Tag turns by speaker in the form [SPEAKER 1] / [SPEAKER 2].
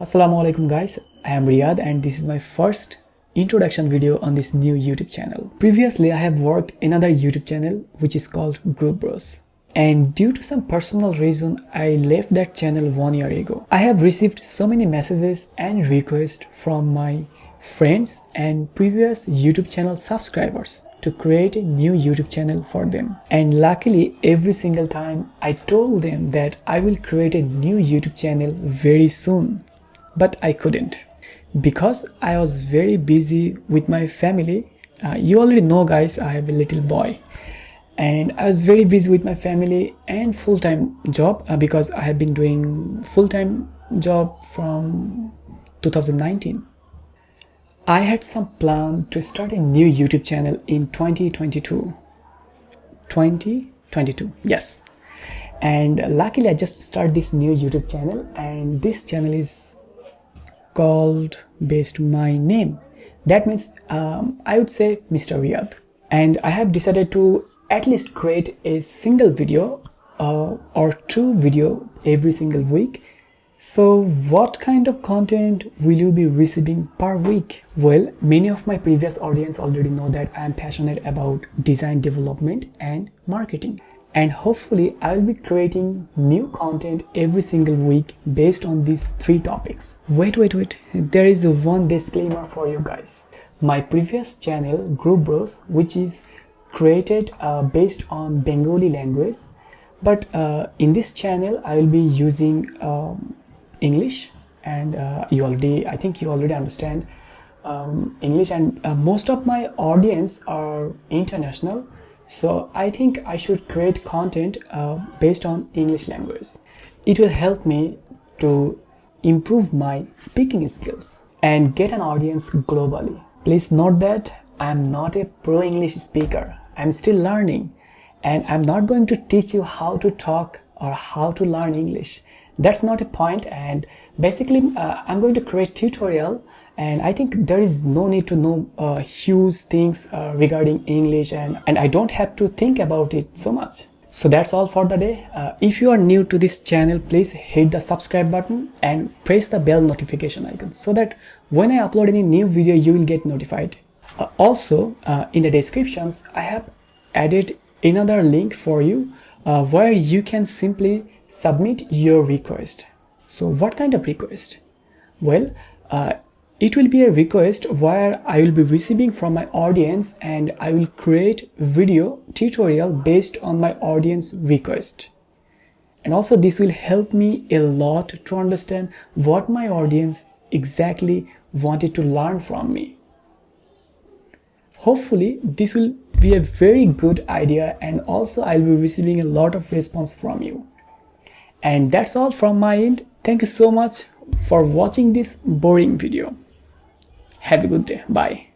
[SPEAKER 1] Assalamu alaikum guys, I am Riad and this is my first introduction video on this new YouTube channel. Previously I have worked in another YouTube channel which is called GroupBros, and due to some personal reason I left that channel 1 year ago. I have received so many messages and requests from my friends and previous YouTube channel subscribers to create a new YouTube channel for them, and luckily every single time I told them that I will create a new YouTube channel very soon. But I couldn't because I was very busy with my family. You already know guys, I have a little boy and I was very busy with my family and full-time job because I have been doing full-time job from 2019. I had some plan to start a new YouTube channel in 2022, yes, and luckily I just started this new YouTube channel, and this channel is called based my name. That means I would say Mr. Riad, and I have decided to at least create a single video or two video every single week. So what kind of content will you be receiving per week? Well, many of my previous audience already know that I am passionate about design development and marketing, and hopefully I will be creating new content every single week based on these three topics. Wait, there is one disclaimer for you guys. My previous channel GroupBros, which is created based on Bengali language, but in this channel I will be using English, and I think you already understand English, and most of my audience are international. So I think I should create content based on English language. It will help me to improve my speaking skills and get an audience globally. Please note that I am not a pro English speaker. I'm still learning, and I'm not going to teach you how to talk or how to learn English. That's not a point, and basically I'm going to create tutorial, and I think there is no need to know huge things regarding English, and I don't have to think about it so much. So that's all for the day. If you are new to this channel, please hit the subscribe button and press the bell notification icon so that when I upload any new video you will get notified. Also in the descriptions I have added another link for you where you can simply submit your request. So what kind of request? Well, it will be a request where I will be receiving from my audience, and I will create video tutorial based on my audience request. And also this will help me a lot to understand what my audience exactly wanted to learn from me. Hopefully this will be a very good idea, and also I'll be receiving a lot of response from you. And that's all from my end. Thank you so much for watching this boring video. Have a good day. Bye.